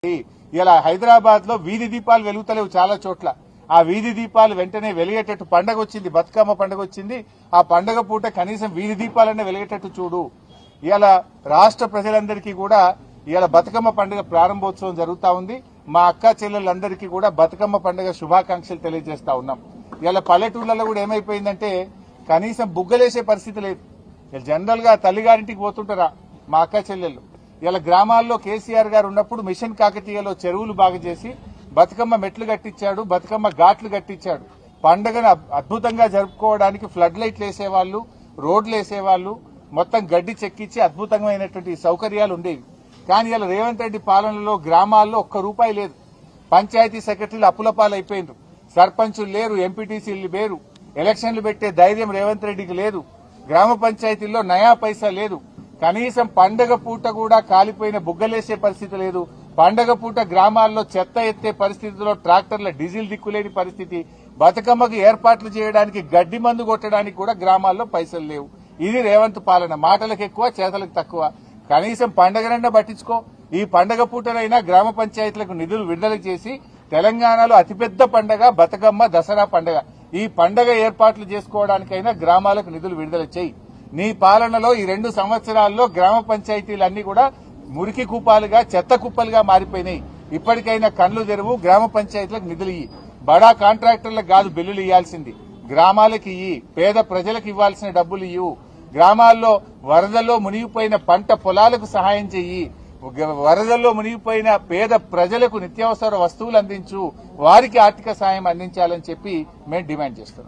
ఇలా హైదరాబాద్ లో వీధి దీపాలు వెలుగుతలేవు చాలా చోట్ల. ఆ వీధి దీపాలు వెంటనే వెలిగేటట్టు పండగ వచ్చింది, బతుకమ్మ పండగ వచ్చింది. ఆ పండగ పూట కనీసం వీధి దీపాలన్నీ వెలిగేటట్టు చూడు. ఇలా రాష్ట్ర ప్రజలందరికీ కూడా ఇలా బతుకమ్మ పండుగ ప్రారంభోత్సవం జరుగుతా ఉంది. మా అక్క చెల్లెళ్ళందరికీ కూడా బతుకమ్మ పండుగ శుభాకాంక్షలు తెలియజేస్తా ఉన్నాం. ఇలా పల్లెటూళ్లలో కూడా ఏమైపోయిందంటే కనీసం బుగ్గలేసే పరిస్థితి లేదు. జనరల్ గా తల్లిగారింటికి పోతుంటారా మా అక్క చెల్లెళ్ళు. ఇలా గ్రామాల్లో కేసీఆర్ గారు ఉన్నప్పుడు మిషన్ కాకతీయలో చెరువులు బాగు చేసి బతుకమ్మ మెట్లు కట్టించాడు, బతుకమ్మ ఘాట్లు కట్టించాడు. పండుగను అద్భుతంగా జరుపుకోవడానికి ఫ్లడ్ లైట్లు వేసేవాళ్లు, రోడ్లు వేసేవాళ్లు, మొత్తం గడ్డి చెక్కించి అద్భుతమైనటువంటి సౌకర్యాలు ఉండేవి. కానీ ఇలా రేవంత్ రెడ్డి పాలనలో గ్రామాల్లో ఒక్క రూపాయి లేదు. పంచాయతీ సెక్రటరీలు అప్పులపాలైపోయినారు, సర్పంచులు లేరు, ఎంపీటీసీలు లేరు, ఎలక్షన్లు పెట్టే ధైర్యం రేవంత్ రెడ్డికి లేదు. గ్రామ పంచాయతీల్లో నయా పైసా లేదు. కనీసం పండగ పూట కూడా కాలిపోయిన బుగ్గలేసే పరిస్థితి లేదు. పండగ పూట గ్రామాల్లో చెత్త ఎత్తే పరిస్థితిలో ట్రాక్టర్ల డీజిల్ దిక్కులేని పరిస్థితి. బతుకమ్మకు ఏర్పాట్లు చేయడానికి గడ్డి మందు కొట్టడానికి కూడా గ్రామాల్లో పైసలు లేవు. ఇది రేవంత్ పాలన. మాటలకు ఎక్కువ, చేతలకు తక్కువ. కనీసం పండగనన్నా పట్టించుకో. ఈ పండగ పూటనైనా గ్రామ పంచాయతీలకు నిధులు విడుదల చేసి తెలంగాణలో అతిపెద్ద పండగ బతుకమ్మ, దసరా పండగ. ఈ పండగ ఏర్పాట్లు చేసుకోవడానికైనా గ్రామాలకు నిధులు విడుదల చేయి. నీ పాలనలో ఈ 2 సంవత్సరాల్లో గ్రామ పంచాయతీలన్నీ కూడా మురికి కూపాలుగా, చెత్త కుప్పలుగా మారిపోయినాయి. ఇప్పటికైనా కళ్లు తెరువు, గ్రామ పంచాయతీలకు నిధులు ఇయ్యి. బడా కాంట్రాక్టర్లకు కాదు బిల్లులు ఇవ్వాల్సింది, గ్రామాలకు ఇయ్యి. పేద ప్రజలకు ఇవ్వాల్సిన డబ్బులు ఇవ్వు. గ్రామాల్లో వరదల్లో మునిగిపోయిన పంట పొలాలకు సహాయం చెయ్యి. వరదల్లో మునిగిపోయిన పేద ప్రజలకు నిత్యావసర వస్తువులు అందించు. వారికి ఆర్థిక సాయం అందించాలని చెప్పి మేము డిమాండ్ చేస్తున్నాం.